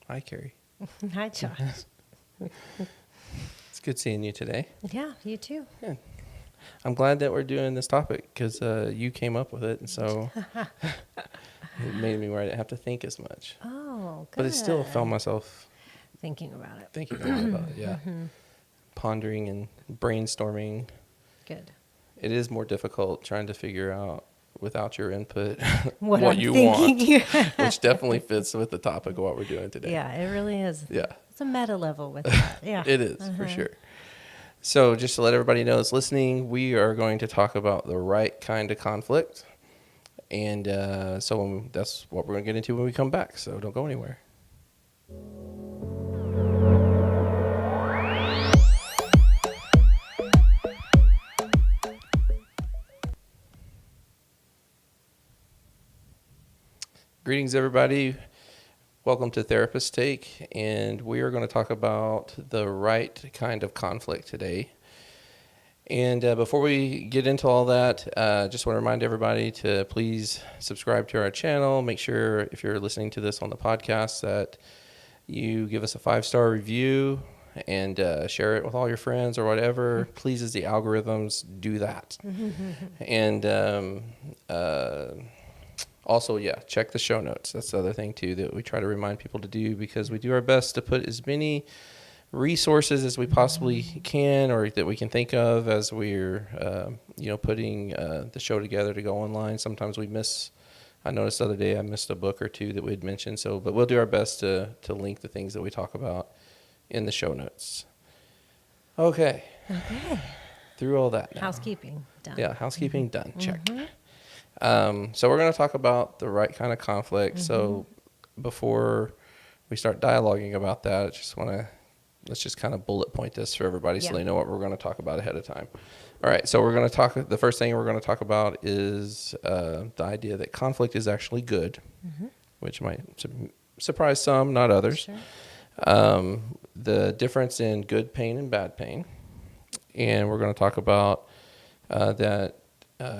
Hi, Carrie. Hi, Josh. It's good seeing you today. Yeah, you too. Yeah. I'm glad that we're doing this topic because you came up with it, and so it made me where I didn't have to think as much. Oh, good. But I still found myself Thinking about it. thinking a lot about it, yeah. Pondering and brainstorming. Good. It is more difficult trying to figure out without your input What what I'm you thinking. want, which definitely fits with the topic of what we're doing today. Yeah, it really is. Yeah. It's a meta level with that. Yeah. It is, for sure. So just to let everybody know that's listening, we are going to talk about the right kind of conflict. And that's what we're going to get into when we come back. So don't go anywhere. Greetings, everybody. Welcome to Therapist Take, and we are going to talk about the right kind of conflict today. And before we get into all that, just want to remind everybody to please subscribe to our channel. Make sure if you're listening to this on the podcast that you give us a 5-star review and share it with all your friends or whatever pleases the algorithms. Do that. And also, check the show notes. That's the other thing, too, that we try to remind people to do because we do our best to put as many resources as we possibly can or that we can think of as we're, putting the show together to go online. Sometimes we miss. I noticed the other day I missed a book or two that we had mentioned. But we'll do our best to link the things that we talk about in the show notes. Okay. Through all that now. Housekeeping done. Yeah, housekeeping done. Check. So we're going to talk about the right kind of conflict. So before we start dialoguing about that, let's just kind of bullet point this for everybody so they know what we're going to talk about ahead of time. All right, so the first thing we're going to talk about is the idea that conflict is actually good, which might surprise some, not others. Sure. The difference in good pain and bad pain. And we're going to talk about that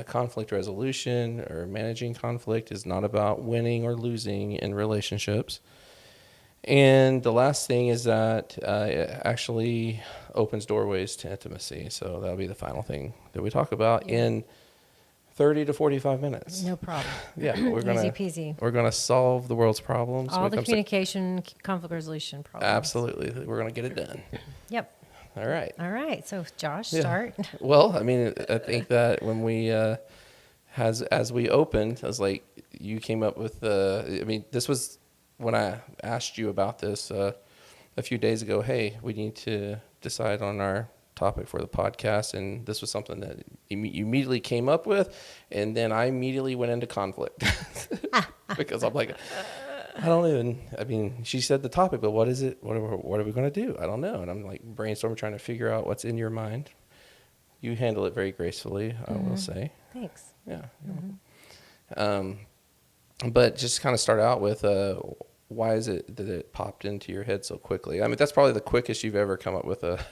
conflict resolution or managing conflict is not about winning or losing in relationships. And the last thing is that it actually opens doorways to intimacy. So that'll be the final thing that we talk about in 30 to 45 minutes. No problem. Yeah, Easy peasy. We're gonna solve the world's problems. All the communication, conflict resolution problems. Absolutely, we're gonna get it done. Yep. All right. So Josh, start. Well, I mean, I think that when we as we opened, I was like, you came up with this was when I asked you about this a few days ago. Hey, we need to decide on our topic for the podcast, and this was something that you immediately came up with, and then I immediately went into conflict because I'm like, she said the topic, but what is it? What are we going to do? I don't know. And I'm like brainstorming, trying to figure out what's in your mind. You handle it very gracefully, I will say. Thanks. Yeah. But just kind of start out with why is it that it popped into your head so quickly? I mean, that's probably the quickest you've ever come up with a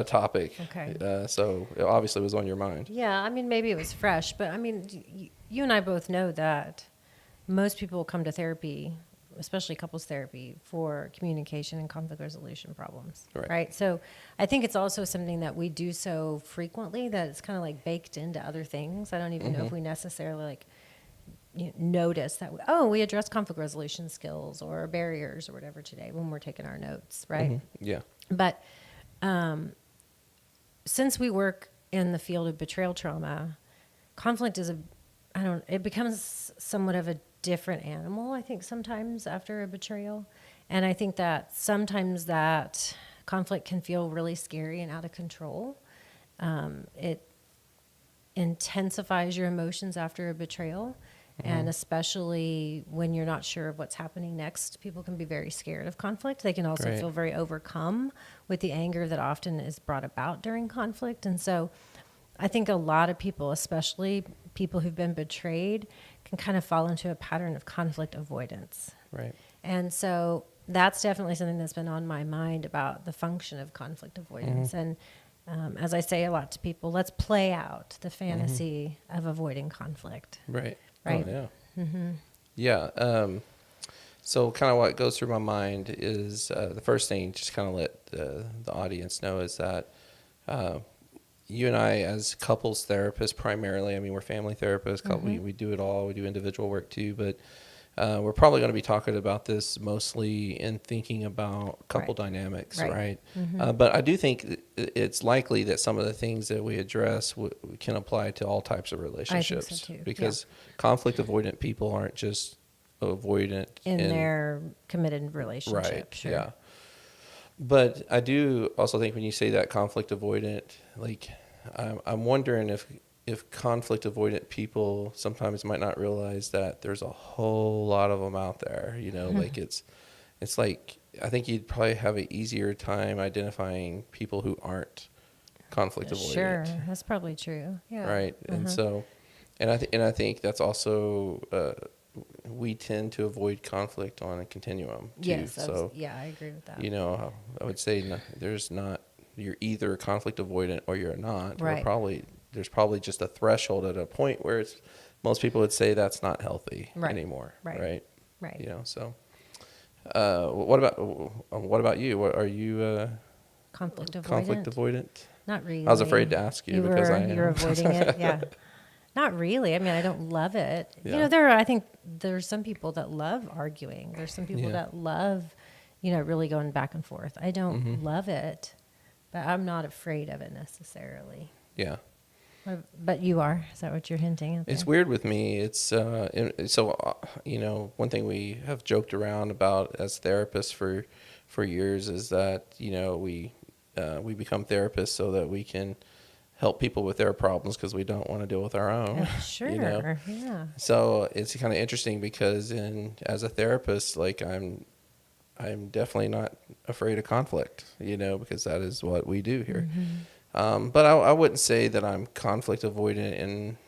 topic. Okay. So it obviously was on your mind. Yeah, I mean, maybe it was fresh, but I mean, you and I both know that most people come to therapy, especially couples therapy, for communication and conflict resolution problems. Right? So I think it's also something that we do so frequently that it's kind of like baked into other things. I don't even know if we necessarily notice that, we address conflict resolution skills or barriers or whatever today when we're taking our notes, right? Yeah. But since we work in the field of betrayal trauma, conflict is it becomes somewhat of a different animal, I think, sometimes after a betrayal. And I think that sometimes that conflict can feel really scary and out of control. It intensifies your emotions after a betrayal. And especially when you're not sure of what's happening next, people can be very scared of conflict. They can also feel very overcome with the anger that often is brought about during conflict. And so I think a lot of people, especially people who've been betrayed, can kind of fall into a pattern of conflict avoidance. Right. And so that's definitely something that's been on my mind about the function of conflict avoidance. And as I say a lot to people, let's play out the fantasy of avoiding conflict. Right. Right. Oh, yeah. Yeah. So kind of what goes through my mind is the first thing, just kind of let the audience know, is that you and I, as couples therapists primarily, I mean, we're family therapists, we do it all, we do individual work too, but we're probably going to be talking about this mostly in thinking about couple dynamics, right? But I do think it's likely that some of the things that we address can apply to all types of relationships. I think so too. Because conflict avoidant people aren't just avoidant in their committed relationship. Right. Sure. Yeah. But I do also think when you say that conflict avoidant, like I'm wondering if conflict avoidant people sometimes might not realize that there's a whole lot of them out there. You know, like it's like I think you'd probably have an easier time identifying people who aren't conflict avoidant. Sure, that's probably true. Yeah. Right. And so, and I think that's also. We tend to avoid conflict on a continuum too. Yes. So I agree with that. You know, I would say you're either conflict avoidant or you're not. Right. There's probably just a threshold at a point where most people would say that's not healthy anymore. Right. You know, so what about you? What are you? Conflict avoidant. Conflict avoidant? Not really. I was afraid to ask you because I am. You're avoiding it. Yeah. Not really. I mean, I don't love it. Yeah. You know, I think there's some people that love arguing. There's some people that love, really going back and forth. I don't love it, but I'm not afraid of it necessarily. Yeah. But you are. Is that what you're hinting at there? It's weird with me. It's one thing we have joked around about as therapists for years is that, we become therapists so that we can help people with their problems because we don't want to deal with our own. Sure. Yeah. So it's kind of interesting because as a therapist, like I'm definitely not afraid of conflict, because that is what we do here. But I wouldn't say that I'm conflict avoidant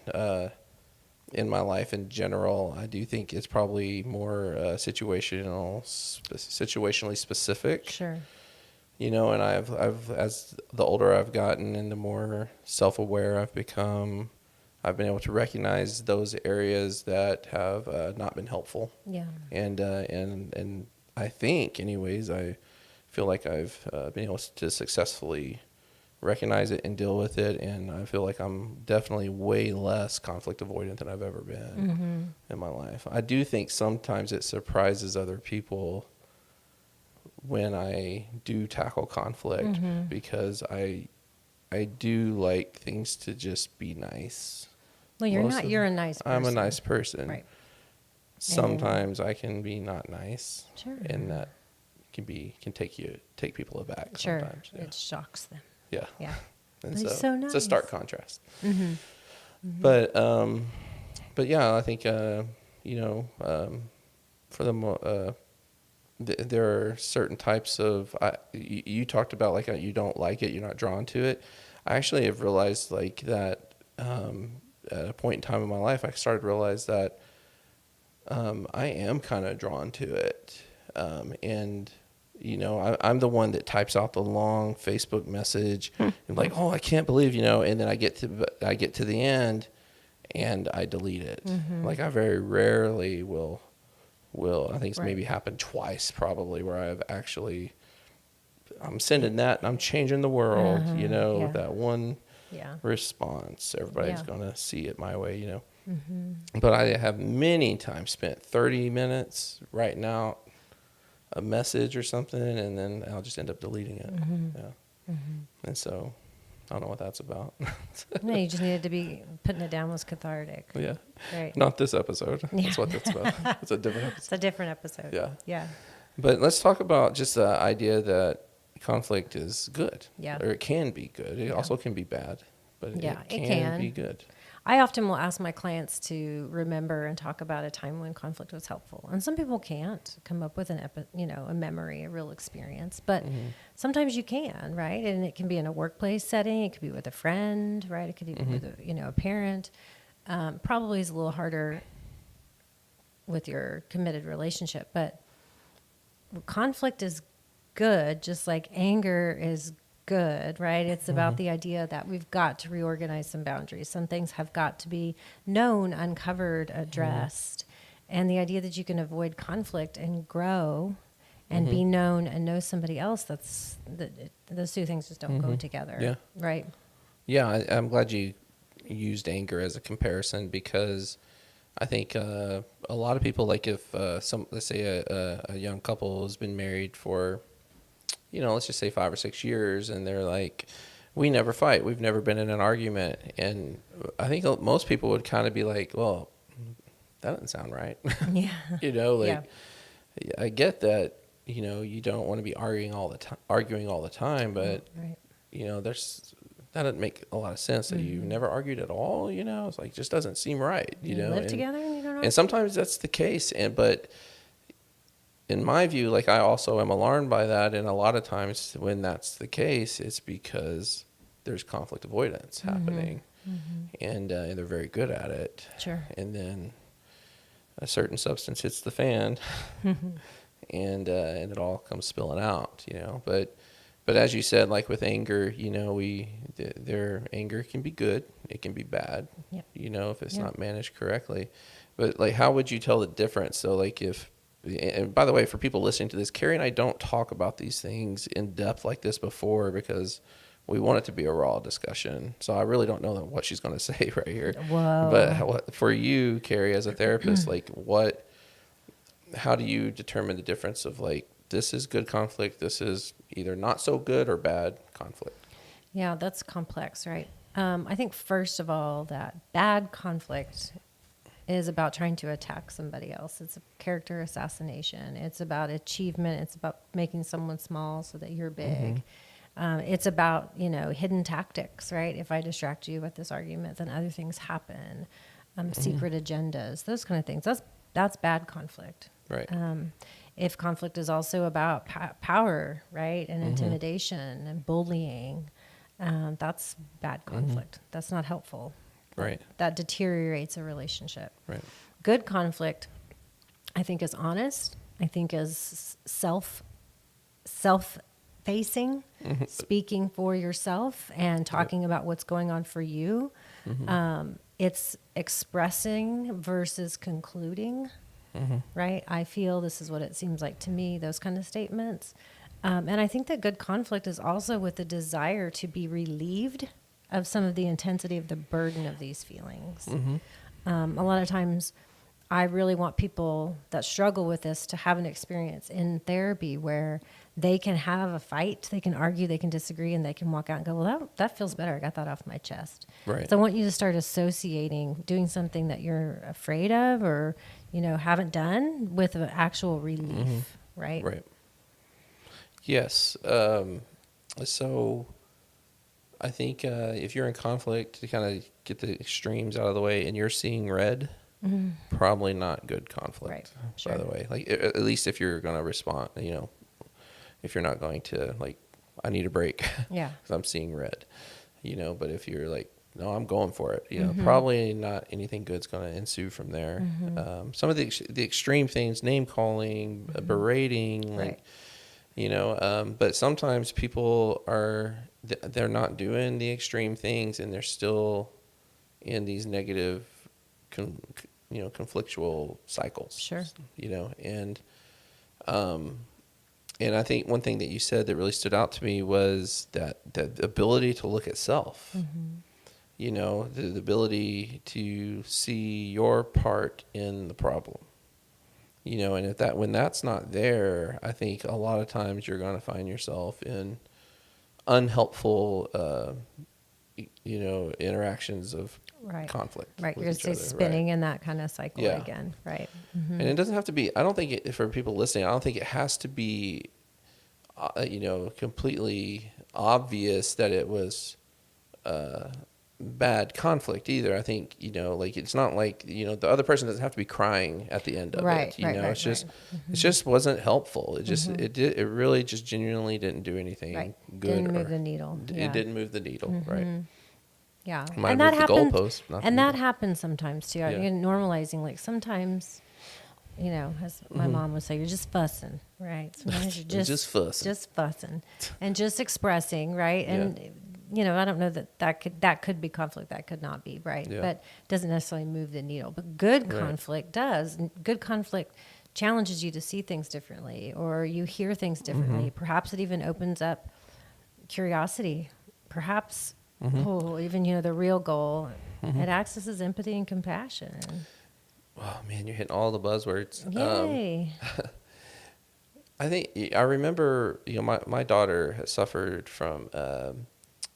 in my life in general. I do think it's probably more situationally specific. Sure. And I've as the older I've gotten and the more self-aware I've become, I've been able to recognize those areas that have not been helpful. Yeah. And I think, anyways, I feel like I've been able to successfully recognize it and deal with it, and I feel like I'm definitely way less conflict avoidant than I've ever been in my life. I do think sometimes it surprises other people when I do tackle conflict because I do like things to just be nice. Well, you're a nice person. I'm a nice person. Right. Sometimes I can be not nice. Sure. And that can take people aback sure. sometimes. Yeah. It shocks them. Yeah. Yeah. And But it's so nice. It's a stark contrast. But yeah, I think for the there are certain types of you talked about like you don't like it, you're not drawn to it. I actually have realized like that at a point in time in my life, I started to realize that I am kind of drawn to it, and I'm the one that types out the long Facebook message and like, oh, I can't believe, and then I get to the end and I delete it. Like I very rarely will. I think it's maybe happened twice probably where I'm sending that and I'm changing the world, that one response. Everybody's going to see it my way, But I have many times spent 30 minutes writing out a message or something, and then I'll just end up deleting it. And so I don't know what that's about. No, you just needed to be putting it down was cathartic. Yeah. Right. Not this episode. That's what that's about. It's a different episode. It's a different episode. Yeah. Yeah. But let's talk about just the idea that conflict is good. Yeah. Or it can be good. It also can be bad, but it can be good. I often will ask my clients to remember and talk about a time when conflict was helpful. And some people can't come up with a memory, a real experience, but sometimes you can, right? And it can be in a workplace setting. It could be with a friend, right? It could be with a parent. Probably is a little harder with your committed relationship, but conflict is good, just like anger is good, right? It's about the idea that we've got to reorganize some boundaries. Some things have got to be known, uncovered, addressed. And the idea that you can avoid conflict and grow and be known and know somebody else, those two things just don't go together. Yeah. Right. Yeah, I'm glad you used anger as a comparison, because I think a lot of people, like if let's say a young couple has been married for, let's just say 5 or 6 years, and they're like, we never fight, we've never been in an argument, and I think most people would kind of be like, well, that doesn't sound right. Yeah. I get that, you don't want to be arguing all the time, but Right. that doesn't make a lot of sense that you never argued at all. It's like, just doesn't seem right. You live together and you don't know. And sometimes that's the case, but in my view, like, I also am alarmed by that, and a lot of times when that's the case, it's because there's conflict avoidance happening, and they're very good at it. Sure. And then a certain substance hits the fan, and it all comes spilling out. But as you said, like with anger, their anger can be good, it can be bad. Yep. If it's not managed correctly. But like, how would you tell the difference? So like, and by the way, for people listening to this, Carrie and I don't talk about these things in depth like this before, because we want it to be a raw discussion. So I really don't know what she's going to say right here. Whoa. But for you, Carrie, as a therapist, like, how do you determine the difference of like, this is good conflict, this is either not so good or bad conflict? Yeah, that's complex, right? I think first of all, that bad conflict is about trying to attack somebody else. It's a character assassination. It's about achievement. It's about making someone small so that you're big. It's about, hidden tactics, right? If I distract you with this argument, then other things happen. Secret agendas, those kind of things. That's bad conflict. Right. If conflict is also about power, right, and intimidation and bullying, that's bad conflict. That's not helpful. Right. That deteriorates a relationship. Right. Good conflict, I think, is honest. I think is self-facing, speaking for yourself and talking about what's going on for you. It's expressing versus concluding. Right? I feel this is what it seems like to me, those kind of statements. And I think that good conflict is also with the desire to be relieved of some of the intensity of the burden of these feelings. A lot of times I really want people that struggle with this to have an experience in therapy where they can have a fight, they can argue, they can disagree, and they can walk out and go, well, that feels better. I got that off my chest. Right. So I want you to start associating doing something that you're afraid of or, haven't done with an actual relief, right? Right. Yes. So I think if you're in conflict, to kind of get the extremes out of the way and you're seeing red, probably not good conflict, Right. Sure. by the way. Like, at least if you're going to respond, if you're not going to, like, I need a break Yeah. because I'm seeing red, but if you're like, no, I'm going for it, probably not anything good's going to ensue from there. Some of the extreme things, name calling, berating, like, but sometimes people they're not doing the extreme things and they're still in these negative, conflictual cycles. Sure. And I think one thing that you said that really stood out to me was that the ability to look at self, the ability to see your part in the problem, and when that's not there, I think a lot of times you're going to find yourself in unhelpful, interactions of conflict. Right. with You're each other, spinning right? in that kind of cycle again. Right. And it doesn't have to be, I don't think for people listening, I don't think it has to be, completely obvious that it was bad conflict either. I think, it's not like, the other person doesn't have to be crying at the end of it. It just wasn't helpful. It just, it really just genuinely didn't do anything good. Didn't move the needle. It didn't move the needle. Right. Yeah. Might move the goalpost. And that happens sometimes too. Normalizing, like sometimes, as my mom would say, you're just fussing, right? Sometimes you're just fussing. Just fussing and just expressing, right? And I don't know that could be conflict, that could not be, right? Yeah. But it doesn't necessarily move the needle. But good conflict does. Good conflict challenges you to see things differently, or you hear things differently. Perhaps it even opens up curiosity. Perhaps, even the real goal. It accesses empathy and compassion. Oh man, you're hitting all the buzzwords. Yay! I remember, my daughter has suffered from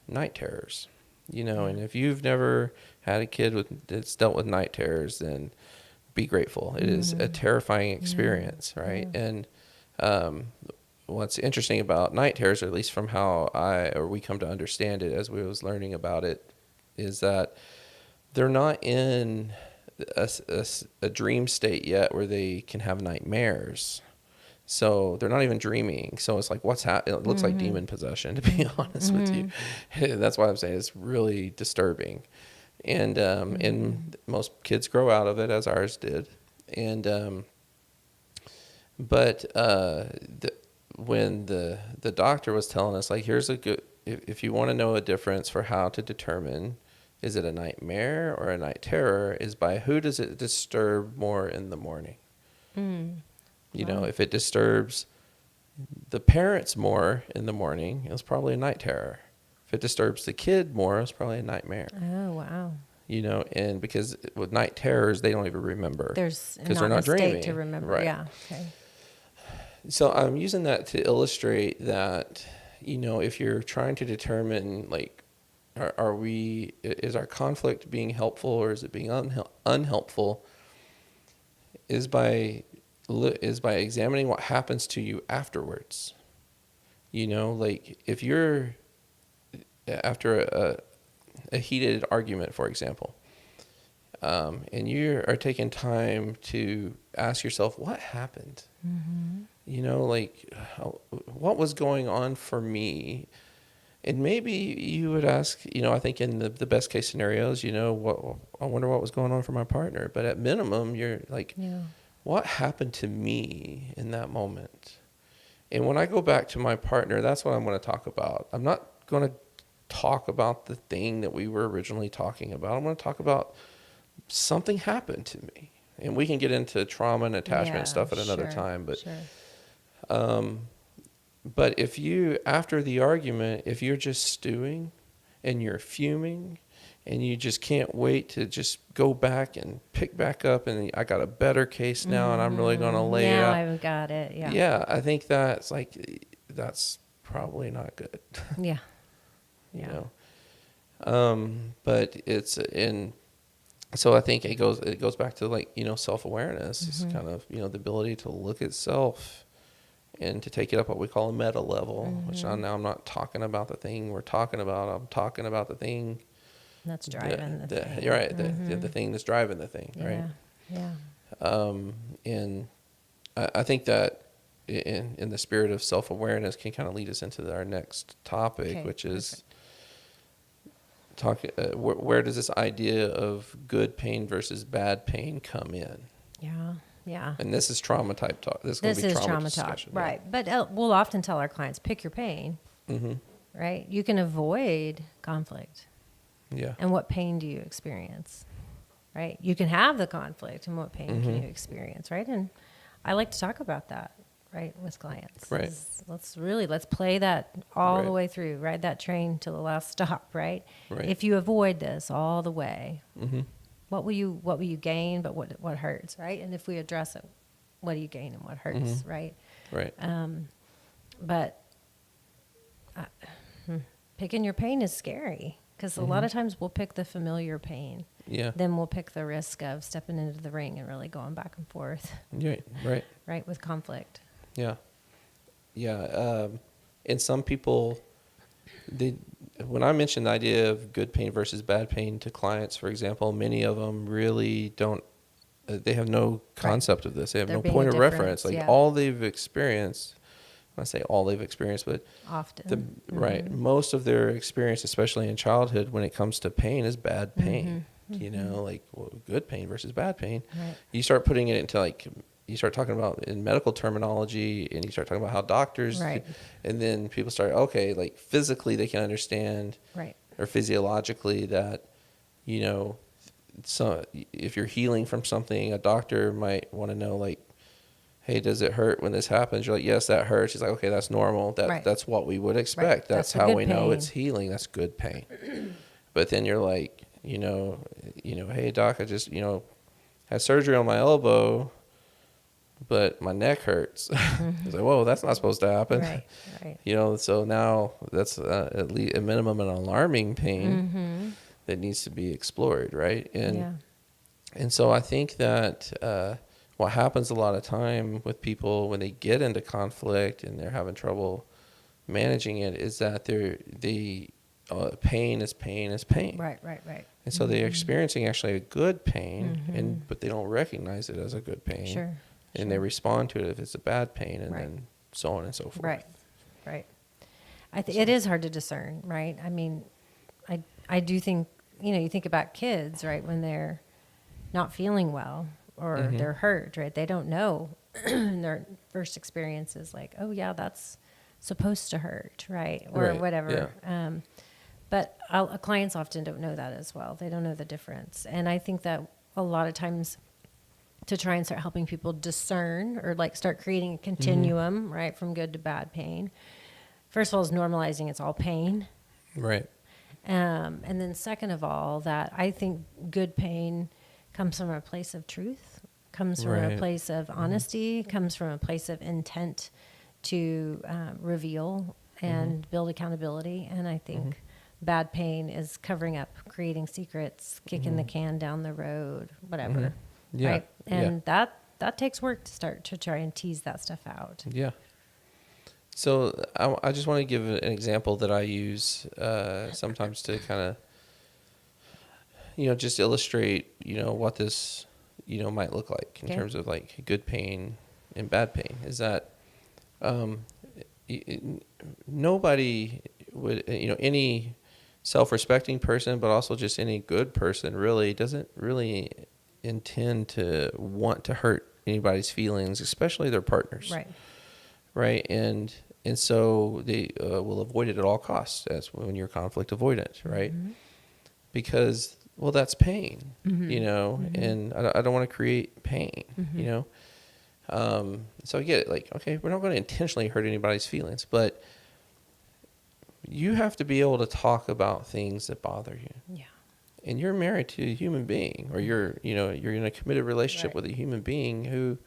night terrors, and if you've never had a kid that's dealt with night terrors, then be grateful. It is a terrifying experience, right? Yeah. And what's interesting about night terrors, or at least from how we come to understand it as we was learning about it, is that they're not in a dream state yet where they can have nightmares. So they're not even dreaming. So it's like, what's happening? It looks like demon possession, to be honest with you. That's why I'm saying it's really disturbing. And most kids grow out of it, as ours did. And when the doctor was telling us, like, here's a good, if you want to know a difference for how to determine is it a nightmare or a night terror, is by who does it disturb more in the morning. If it disturbs the parents more in the morning, it's probably a night terror. If it disturbs the kid more, it's probably a nightmare. Oh, wow. And because with night terrors, they don't even remember. Because they're not dreaming. State to remember. Right. Yeah. Okay. So I'm using that to illustrate that, if you're trying to determine, like, is our conflict being helpful or is it being unhelpful, is by examining what happens to you afterwards. Like, if you're after a heated argument, for example, and you are taking time to ask yourself, what happened? Like, what was going on for me? And maybe you would ask, I think in the best case scenarios, I wonder what was going on for my partner. But at minimum, you're like, what happened to me in that moment? And when I go back to my partner, that's what I'm going to talk about. I'm not going to talk about the thing that we were originally talking about. I'm going to talk about something happened to me. And we can get into trauma and attachment stuff at another time. But but if you, after the argument, if you're just stewing and you're fuming and you just can't wait to just go back and pick back up and I got a better case now and I'm really going to lay it out. I've got it. Yeah. Yeah. I think that's probably not good. Yeah. But so I think it goes back to, like, self-awareness. It's kind of, the ability to look at self and to take it up what we call a meta level, which now I'm not talking about the thing we're talking about. I'm talking about the thing that's driving the thing. You're right. The thing that's driving the thing, right? Yeah. And I think that in the spirit of self-awareness can kind of lead us into our next topic, which is where does this idea of good pain versus bad pain come in? Yeah. And this is trauma type talk. This is trauma talk, right? But we'll often tell our clients, pick your pain, right? You can avoid conflict. Yeah. And what pain do you experience, right? You can have the conflict, and what pain can you experience, right? And I like to talk about that, right, with clients. Right. Let's play that all the way through, ride that train to the last stop, right? If you avoid this all the way, what will you gain? But what hurts, right? And if we address it, what do you gain and what hurts, right? Right. But picking your pain is scary because a lot of times we'll pick the familiar pain. Yeah. Then we'll pick the risk of stepping into the ring and really going back and forth. Yeah. Right. Right, with conflict. Yeah. Yeah. And some people, when I mention the idea of good pain versus bad pain to clients, for example, many of them really don't, they have no concept of this. They have no point of reference. Like all they've experienced, when I say all they've experienced, but often, most of their experience, especially in childhood, when it comes to pain, is bad pain. Like good pain versus bad pain. Right. You start putting it into like you start talking about in medical terminology, and you start talking about how doctors, Right. and then people start, okay, like physically they can understand, Right. or physiologically that, you know, so if you're healing from something, a doctor might want to know, like, hey, does it hurt when this happens? You're like, yes, that hurts. He's like, okay, that's normal. Right. That's what we would expect. Right. That's That's the how good we know pain. it's healing. That's good pain. But then you're like, hey doc, I just, had surgery on my elbow, but my neck hurts. It's like, whoa, that's not supposed to happen. Right. Right. So now that's at least a minimum an alarming pain Mm-hmm. that needs to be explored, right? Yeah. And so I think that what happens a lot of time with people when they get into conflict and they're having trouble managing it is that pain is pain is pain. Right. Right. Right. And so they're experiencing actually a good pain, but they don't recognize it as a good pain. Sure. And they respond to it if it's a bad pain, and Right. then so on and so forth. Right. Right. It is hard to discern, right? I mean, I do think, you think about kids, right, when they're not feeling well or they're hurt, right? They don't know in their first experiences, like, oh yeah, that's supposed to hurt, right? Or Right, whatever. yeah. But clients often don't know that as well. They don't know the difference. And I think that a lot of times to try and start helping people discern or like start creating a continuum, right, from good to bad pain. First of all, is normalizing it's all pain. Right. And then second of all, that I think good pain comes from a place of truth, comes from a Right. place of honesty, comes from a place of intent to reveal and build accountability. And I think bad pain is covering up, creating secrets, kicking the can down the road, whatever. Yeah. Right. And that takes work to start to try and tease that stuff out. Yeah. So I just want to give an example that I use sometimes to kind of, just illustrate, what this, might look like in Okay. terms of like good pain and bad pain. Is that nobody would, any self-respecting person, but also just any good person really doesn't really intend to want to hurt anybody's feelings, especially their partners. Right. Right. And so they will avoid it at all costs. That's when you're conflict avoidant, right? Because, well, that's pain, and I don't want to create pain, So I get it. Like, okay, we're not going to intentionally hurt anybody's feelings, but you have to be able to talk about things that bother you. Yeah. And you're married to a human being, or you're in a committed relationship Right. with a human being who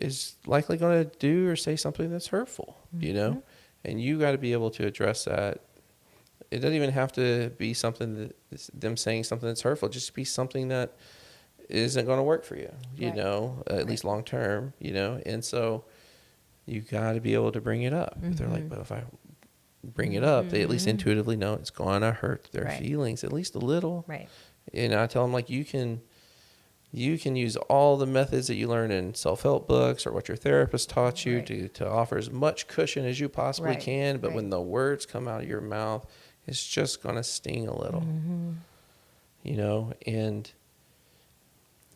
is likely going to do or say something that's hurtful, and you got to be able to address that. It doesn't even have to be something that them saying something that's hurtful, just be something that isn't going to work for you, at least long term, and so you got to be able to bring it up. They're like, but if I bring it up, they at least intuitively know it's going to hurt their Right. feelings at least a little. Right. And I tell them, like, you can use all the methods that you learn in self-help books or what your therapist taught you Right. to offer as much cushion as you possibly Right. can. But Right. when the words come out of your mouth, it's just going to sting a little,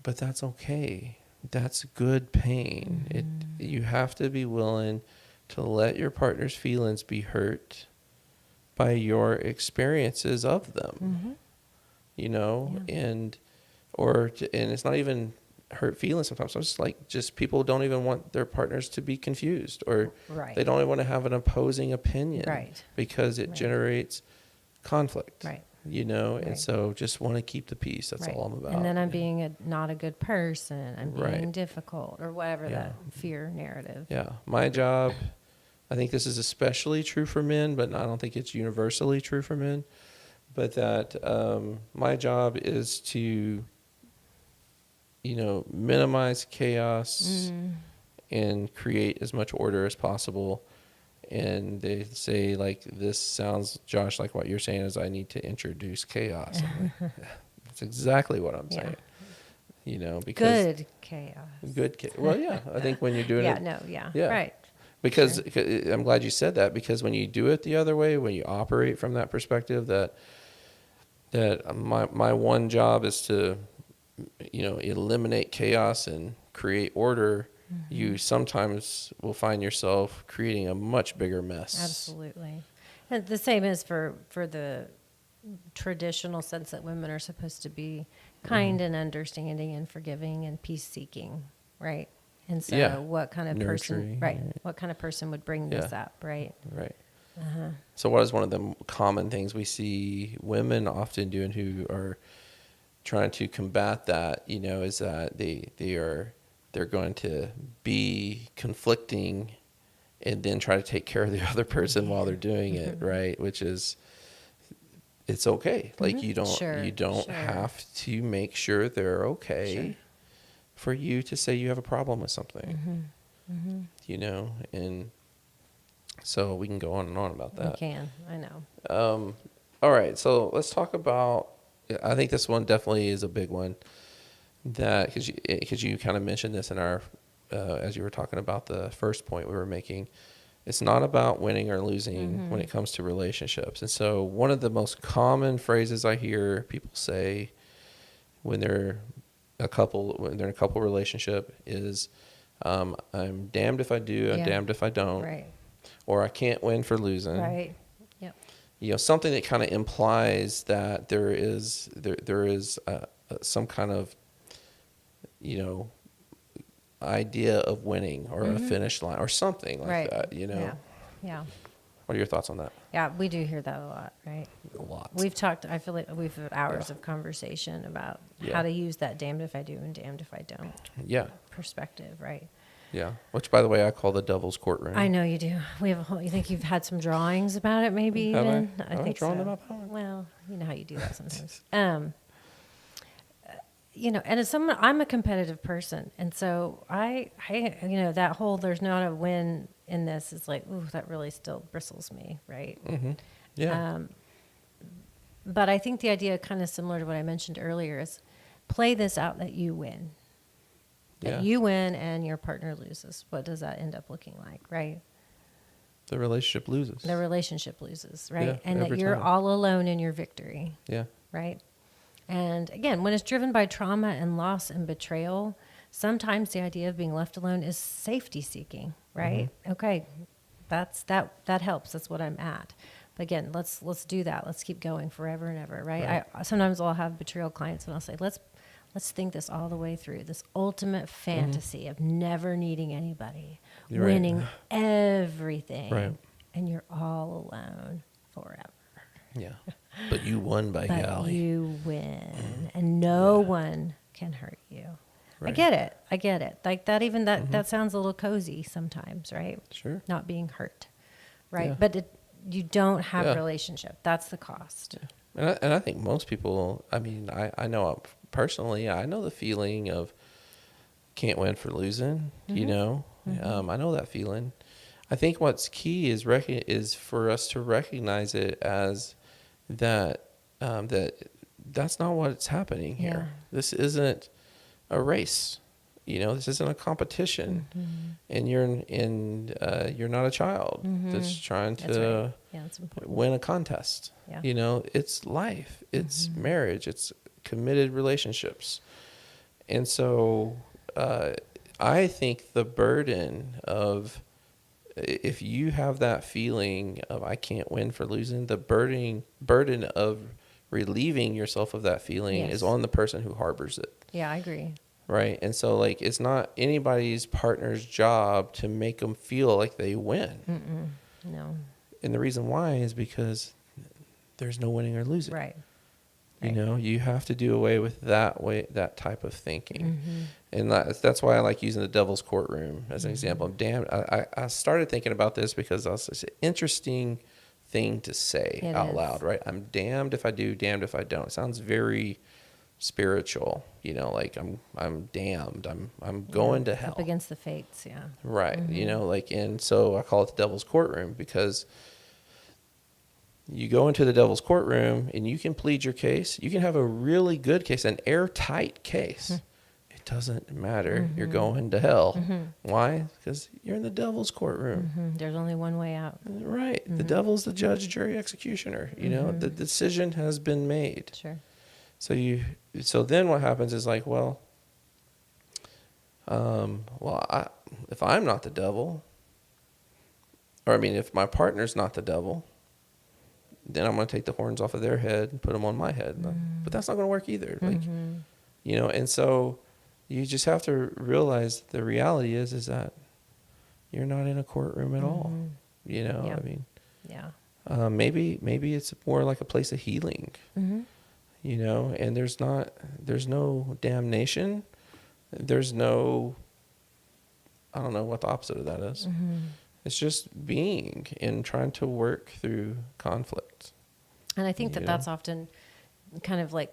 but that's okay. That's good pain. You have to be willing to let your partner's feelings be hurt by your experiences of them, and it's not even hurt feelings sometimes. It's like just people don't even want their partners to be confused, or Right. they don't even want to have an opposing opinion, Right. because it Right. generates conflict, Right. and Right. so just want to keep the peace. That's Right. all I'm about. And then I'm being not a good person. I'm being Right. difficult or whatever Yeah. that fear narrative. Yeah, my job, I think this is especially true for men, but I don't think it's universally true for men. But that my job is to, minimize chaos and create as much order as possible. And they say, like, this sounds, Josh, like what you're saying is I need to introduce chaos. I'm like, that's exactly what I'm saying. Because Good chaos. well, yeah, I think when you're doing Yeah, it, no, yeah. Yeah. Right. because I'm glad you said that, because when you do it the other way, when you operate from that perspective, that my one job is to eliminate chaos and create order, you sometimes will find yourself creating a much bigger mess. Absolutely. And the same is for the traditional sense that women are supposed to be kind and understanding and forgiving and peace seeking, right? And so what kind of person, right? What kind of person would bring this up, right? Right. So what is one of the common things we see women often doing who are trying to combat that, is that they're going to be conflicting and then try to take care of the other person while they're doing it, right? Which is, it's okay. Like you don't have to make sure they're okay for you to say you have a problem with something, and so we can go on and on about that. We can, I know. All right, so let's talk about, I think this one definitely is a big one, that because you kind of mentioned this in our, as you were talking about the first point we were making, it's not about winning or losing when it comes to relationships. And so one of the most common phrases I hear people say when they're in a couple relationship is, I'm damned if I do, I'm damned if I don't. Right. Or I can't win for losing. Right. Yep. Something that kind of implies that there is some kind of, idea of winning or a finish line or something like that, Yeah. What are your thoughts on that? Yeah, we do hear that a lot, right? A lot. I feel like we've had hours of conversation about how to use that damned if I do and damned if I don't perspective, right? Yeah, which, by the way, I call the devil's courtroom. I know you do. We have a whole. You think you've had some drawings about it, maybe? Have even? I think drawn so. them up? Well, you know how you do that sometimes. And as someone, I'm a competitive person, and so I, that whole there's not a win in this is like, ooh, that really still bristles me, right? Mm-hmm. Yeah. But I think the idea, kind of similar to what I mentioned earlier, is play this out that you win. That you win and your partner loses. What does that end up looking like, right? The relationship loses. The relationship loses, right? Yeah, and that you're all alone in your victory. Yeah. Right? And again, when it's driven by trauma and loss and betrayal, sometimes the idea of being left alone is safety seeking, right? Okay, that helps. That's what I'm at. But again, let's do that. Let's keep going forever and ever, right? Sometimes I'll have betrayal clients and I'll say, let's think this all the way through. This ultimate fantasy of never needing anybody, winning everything, and you're all alone forever. Yeah, but you won by golly. You win, and no one can hurt you. Right. I get it. Like that. Even that sounds a little cozy sometimes, right? Sure. Not being hurt, right? Yeah. But you don't have a relationship. That's the cost. Yeah. And I think most people. I mean, I know personally. I know the feeling of can't win for losing. I know that feeling. I think what's key is for us to recognize it as that that's not what's happening here. This isn't a race. This isn't a competition, and you're not a child that's trying to win a contest. Yeah. It's life. It's marriage. It's committed relationships, and so I think the burden of if you have that feeling of I can't win for losing, the burden of relieving yourself of that feeling is on the person who harbors it. Yeah, I agree. Right. And so it's not anybody's partner's job to make them feel like they win. No. And the reason why is because there's no winning or losing. Right. You have to do away with that type of thinking. And that's why I like using the devil's courtroom as an example. I started thinking about this because it's an interesting thing to say out loud, right? I'm damned if I do, damned if I don't. It sounds very spiritual, like I'm damned. I'm going to hell. Up against the fates, yeah. Right. And so I call it the devil's courtroom because you go into the devil's courtroom and you can plead your case. You can have a really good case, an airtight case. It doesn't matter. You're going to hell. Why? Because you're in the devil's courtroom. There's only one way out. Right. The devil's the judge, jury, executioner. The decision has been made. Sure. So then what happens is like, if I'm not the devil, or I mean, if my partner's not the devil, then I'm going to take the horns off of their head and put them on my head. But that's not going to work either. Like, and so you just have to realize the reality is that you're not in a courtroom at all. Yeah. I mean, Yeah. maybe it's more like a place of healing, and there's no damnation. There's no, I don't know what the opposite of that is. It's just being and trying to work through conflict. And I think that's often kind of like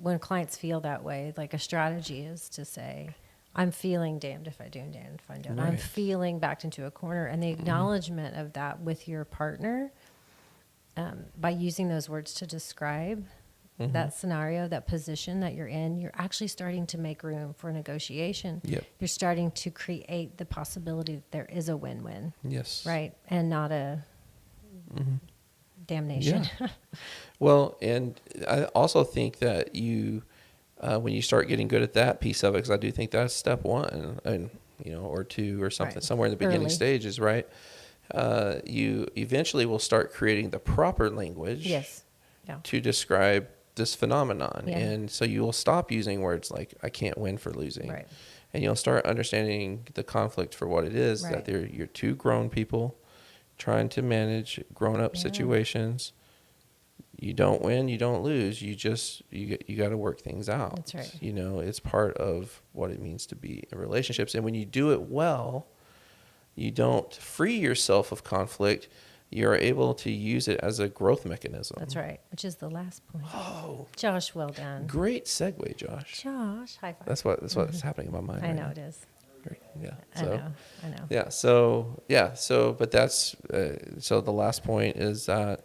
when clients feel that way, like a strategy is to say, I'm feeling damned if I do and damned if I don't. Right. I'm feeling backed into a corner. And the acknowledgement of that with your partner, by using those words to describe that scenario, that position that you're in, you're actually starting to make room for negotiation. Yep. You're starting to create the possibility that there is a win-win. Yes. Right? And not a damnation. Yeah. Well, and I also think that when you start getting good at that piece of it, because I do think that's step one, and or two or something, somewhere in the beginning stages, right? You eventually will start creating the proper language to describe this phenomenon. Yeah. And so you will stop using words like, I can't win for losing. Right. And you'll start understanding the conflict for what it is, that you're two grown people trying to manage grown-up situations. You don't win, you don't lose. You got to work things out. That's right. It's part of what it means to be in relationships. And when you do it well, you don't free yourself of conflict. You're able to use it as a growth mechanism. That's right, which is the last point. Oh, Josh, well done. great segue, Josh. Josh, high five. That's what's happening in my mind. I right know now. it is. Great. Yeah. I know. Yeah. But that's so the last point is that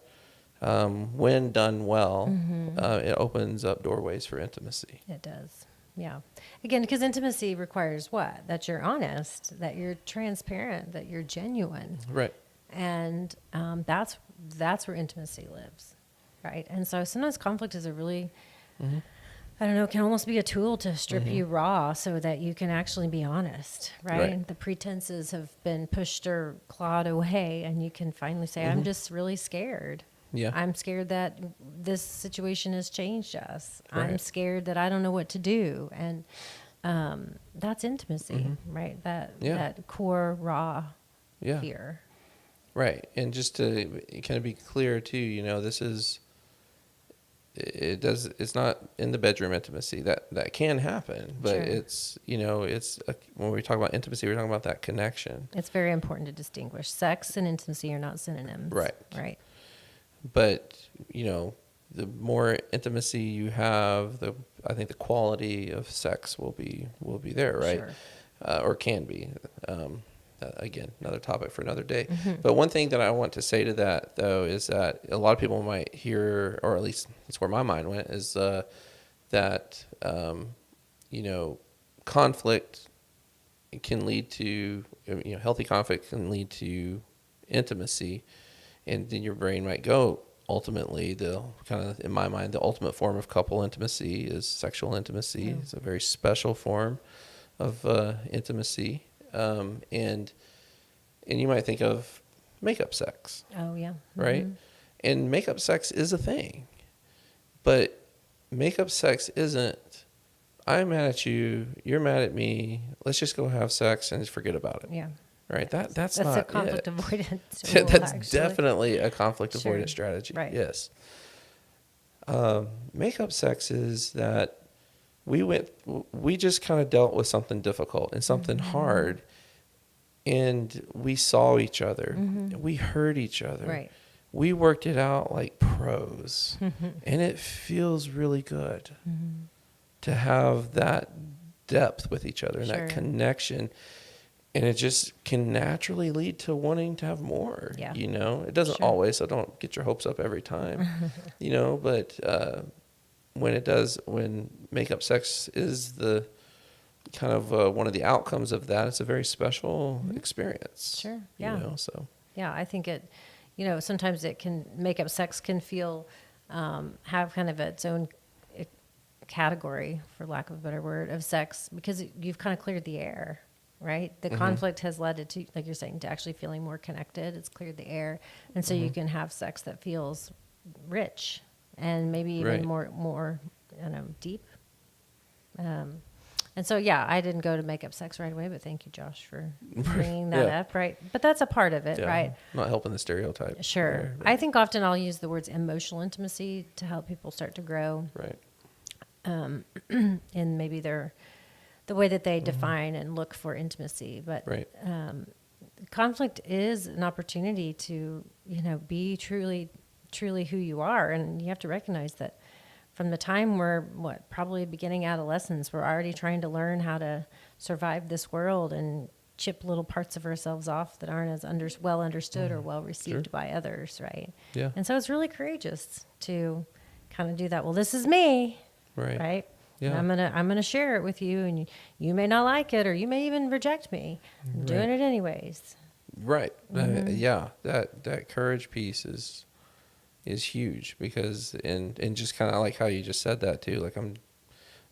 when done well, it opens up doorways for intimacy. It does. Yeah. Again, because intimacy requires what? That you're honest, that you're transparent, that you're genuine. Right. And that's where intimacy lives, right? And so sometimes conflict is a really, I don't know, it can almost be a tool to strip you raw so that you can actually be honest, right? The pretenses have been pushed or clawed away, and you can finally say, I'm just really scared. Yeah. I'm scared that this situation has changed us. Right. I'm scared that I don't know what to do. And that's intimacy, right? That core raw fear. Right. And just to kind of be clear too, it's not in the bedroom intimacy that can happen, but it's, when we talk about intimacy, we're talking about that connection. It's very important to distinguish. Sex and intimacy are not synonyms. Right. Right. But, the more intimacy you have, I think the quality of sex will be there, right? Sure. Or can be. Again, another topic for another day. But one thing that I want to say to that, though, is that a lot of people might hear, or at least that's where my mind went, is that, conflict can lead to, healthy conflict can lead to intimacy. And then your brain might go, ultimately, in my mind, the ultimate form of couple intimacy is sexual intimacy. Yeah. It's a very special form of intimacy. And you might think of makeup sex. Oh, yeah. Right? And makeup sex is a thing. But makeup sex isn't, I'm mad at you, you're mad at me, let's just go have sex and just forget about it. Yeah. Right? That's not a conflict avoidance tool, that's actually. definitely a conflict avoidance Sure. strategy. Right. Yes. Makeup sex is that we just kind of dealt with something difficult and something hard, and we saw each other. We heard each other. Right. We worked it out like pros, and it feels really good to have that depth with each other and that connection. And it just can naturally lead to wanting to have more. Yeah. It doesn't always, so don't get your hopes up every time. But when it does, when makeup sex is the kind of one of the outcomes of that, it's a very special experience. Sure. Yeah. So. Yeah, I think it, sometimes makeup sex can feel, have kind of its own category, for lack of a better word, of sex because you've kind of cleared the air, right? The Mm-hmm. conflict has led it to, like you're saying, to actually feeling more connected. It's cleared the air. And so you can have sex that feels rich and maybe even more, deep. And so, yeah, I didn't go to make up sex right away, but thank you, Josh, for bringing that up, right? But that's a part of it, right? Not helping the stereotype. Sure. There, I think often I'll use the words emotional intimacy to help people start to grow in maybe the way that they define and look for intimacy. But conflict is an opportunity to, be truly who you are. And you have to recognize that from the time we're probably beginning adolescence, we're already trying to learn how to survive this world and chip little parts of ourselves off that aren't as well understood or well received by others, right? Yeah. And so it's really courageous to kind of do that. Well, this is me, right? Yeah. I'm gonna share it with you, and you may not like it, or you may even reject me. I'm doing it anyways. Right. That courage piece is huge because and just kind of like how you just said that too. Like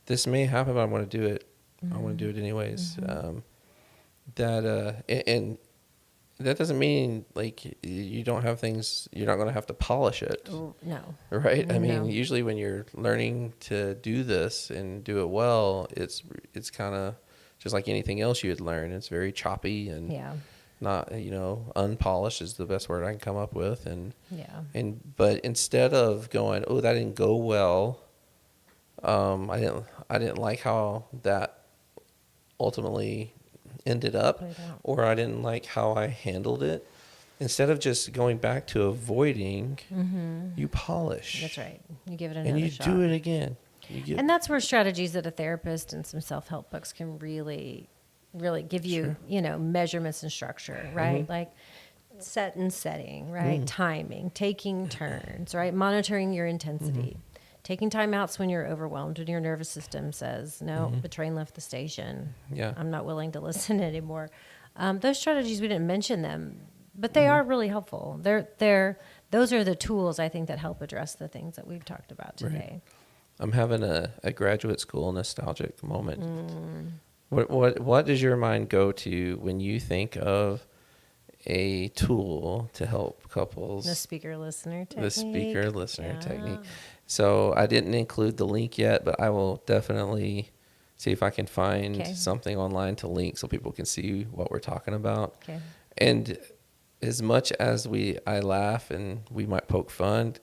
this may happen, but I want to do it. I want to do it anyways. And that doesn't mean like you don't have things. You're not going to have to polish it. No. Right. I mean, No. usually when you're learning to do this and do it well, it's kind of just like anything else you would learn. It's very choppy and not, unpolished is the best word I can come up with. But instead of going, oh, that didn't go well. I didn't like how that ultimately ended up, or I didn't like how I handled it. Instead of just going back to avoiding, you polish. That's right. You give it another shot. And you do it again. And that's where strategies that a therapist and some self-help books can really give you, measurements and structure, right? Like set and setting, right? Timing, taking turns, right? Monitoring your intensity, taking time outs when you're overwhelmed, when your nervous system says, no, the train left the station. Yeah. I'm not willing to listen anymore. Those strategies, we didn't mention them, but they are really helpful. Those are the tools, I think, that help address the things that we've talked about today. Right. I'm having a graduate school nostalgic moment. What does your mind go to when you think of a tool to help couples? The speaker-listener technique. The speaker-listener technique. So I didn't include the link yet, but I will definitely see if I can find something online to link so people can see what we're talking about. Okay. And as much as I laugh and we might poke fun,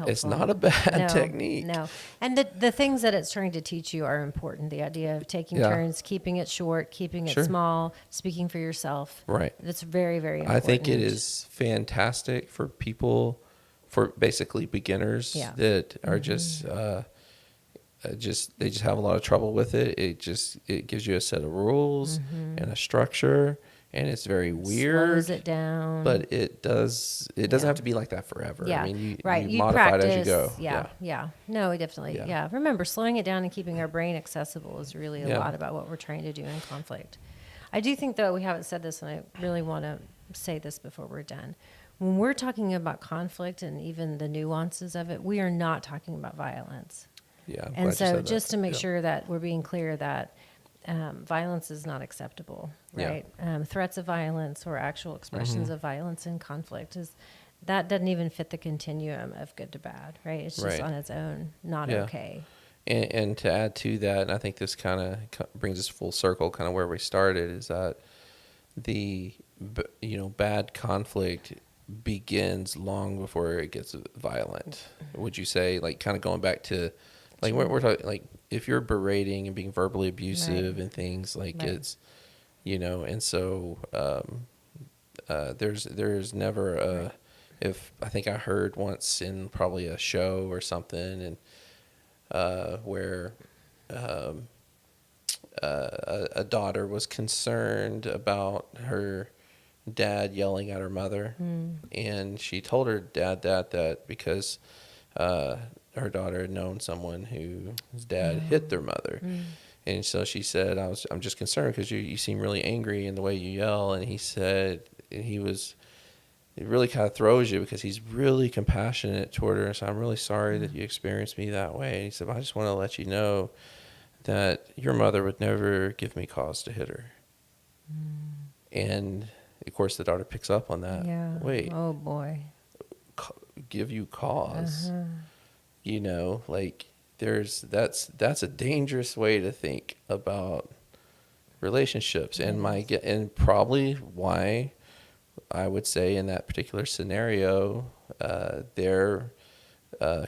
it's not a bad technique. No. And the things that it's trying to teach you are important. The idea of taking turns, keeping it short, keeping it small, speaking for yourself. Right. That's very, very important. I think it is fantastic for people, for basically beginners that are just they just have a lot of trouble with it. It gives you a set of rules and a structure. And it's very weird. Slows it down. But it doesn't have to be like that forever. Yeah. I mean, you You modify practice, it as you go. Yeah. No, definitely. Yeah. Remember, slowing it down and keeping our brain accessible is really a lot about what we're trying to do in conflict. I do think, though, we haven't said this, and I really want to say this before we're done. When we're talking about conflict and even the nuances of it, we are not talking about violence. Yeah. And so just to make sure that we're being clear that violence is not acceptable, right? Threats of violence or actual expressions of violence in conflict that doesn't even fit the continuum of good to bad, right? It's just on its own, not okay. And to add to that, and I think this kind of brings us full circle, kind of where we started, is that the bad conflict begins long before it gets violent. Would you say, like, kind of going back to, like, we're talking, like, if you're berating and being verbally abusive and things, like it's, and so there's never if I think I heard once in probably a show or something, and where a daughter was concerned about her dad yelling at her mother, and she told her dad that because her daughter had known someone whose dad hit their mother. And so she said, I'm just concerned because you seem really angry in the way you yell. And he said, it really kind of throws you because he's really compassionate toward her. And so I'm really sorry that you experienced me that way. And he said, I just want to let you know that your mother would never give me cause to hit her. And of course the daughter picks up on that. Yeah. Wait, Oh boy. give you cause, Uh-huh. like that's a dangerous way to think about relationships. And probably why I would say in that particular scenario, their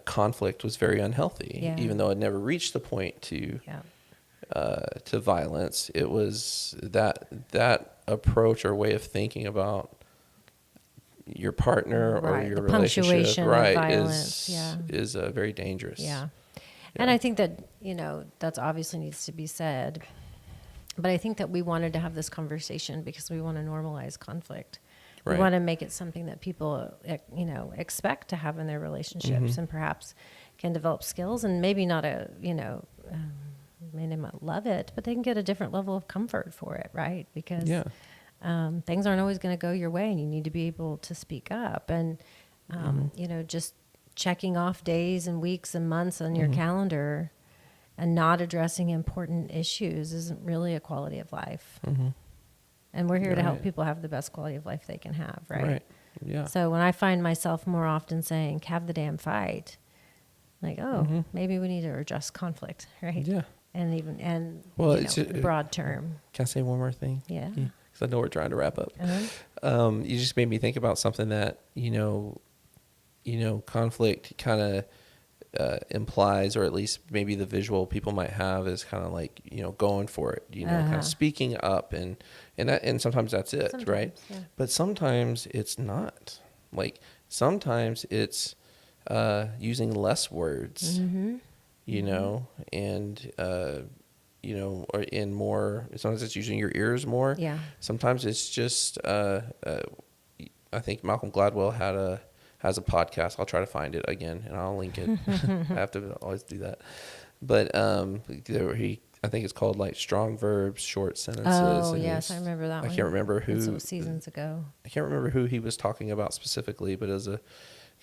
conflict was very unhealthy. Yeah. Even though it never reached the point to Yeah. to violence. It was that approach or way of thinking about your partner or Right. your The relationship, punctuation of right, violence. is very dangerous. Yeah. And I think that, that's obviously needs to be said. But I think that we wanted to have this conversation because we want to normalize conflict. Right. We want to make it something that people, expect to have in their relationships, and perhaps can develop skills, and maybe not they might love it, but they can get a different level of comfort for it, right? Because things aren't always going to go your way, and you need to be able to speak up. And, just checking off days and weeks and months on your calendar and not addressing important issues isn't really a quality of life. And we're here to help people have the best quality of life they can have, right? Right. Yeah. So when I find myself more often saying, have the damn fight, like, maybe we need to address conflict, right? Yeah. And Well, it's broad term. Can I say one more thing? Yeah. Because I know we're trying to wrap up. You just made me think about something that, conflict kind of implies, or at least maybe the visual people might have is kind of like, going for it, kind of speaking up, and sometimes that's it, Sometimes, right? yeah. But sometimes it's not. Like sometimes it's using less words, and or in more. Sometimes it's using your ears more. Yeah. Sometimes it's just. I think Malcolm Gladwell has a podcast. I'll try to find it again and I'll link it. I have to always do that. But I think it's called like Strong Verbs, Short Sentences. Oh, yes, I remember that one. I can't remember who. This was seasons ago. I can't remember who he was talking about specifically, but it was a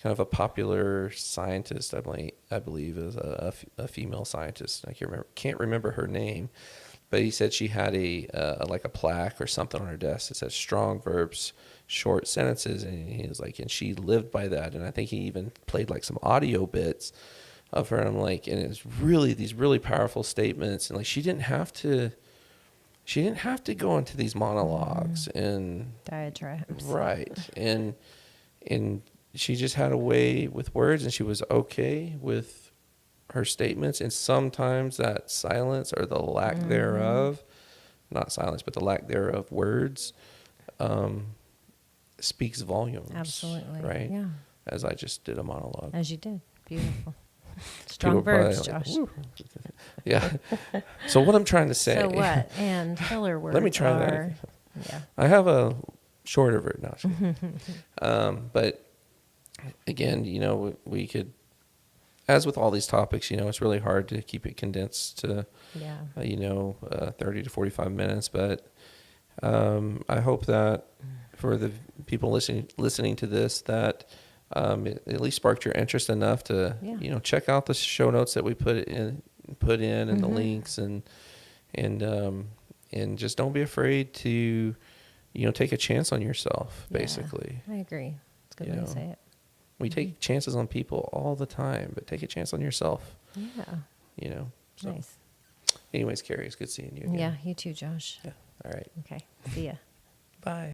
kind of a popular scientist, I believe is a female scientist. I can't remember her name, but he said she had like a plaque or something on her desk that says Strong Verbs, Short Sentences, and he was like, and she lived by that. And I think he even played like some audio bits of her, and I'm like, and it's really these really powerful statements, and like she didn't have to go into these monologues and diatribes, right, and she just had a way with words, and she was okay with her statements. And sometimes that silence or the lack thereof, not silence, but the lack thereof words, speaks volumes. Absolutely. Right? Yeah. As I just did a monologue. As you did. Beautiful. Strong verbs, Josh. Yeah. So what I'm trying to say. So what? And filler words. Let me try that. Yeah. I have a shorter version. But again, we could, as with all these topics, it's really hard to keep it condensed to, 30 to 45 minutes. But I hope that for the people listening to this, that it at least sparked your interest enough to, check out the show notes that we put in and the links, and just don't be afraid to, take a chance on yourself, basically. I agree. It's a good way to say it. We take chances on people all the time, but take a chance on yourself. Yeah. So. Nice. Anyways, Carrie, it's good seeing you again. Yeah, you too, Josh. Yeah. All right. Okay. See ya. Bye.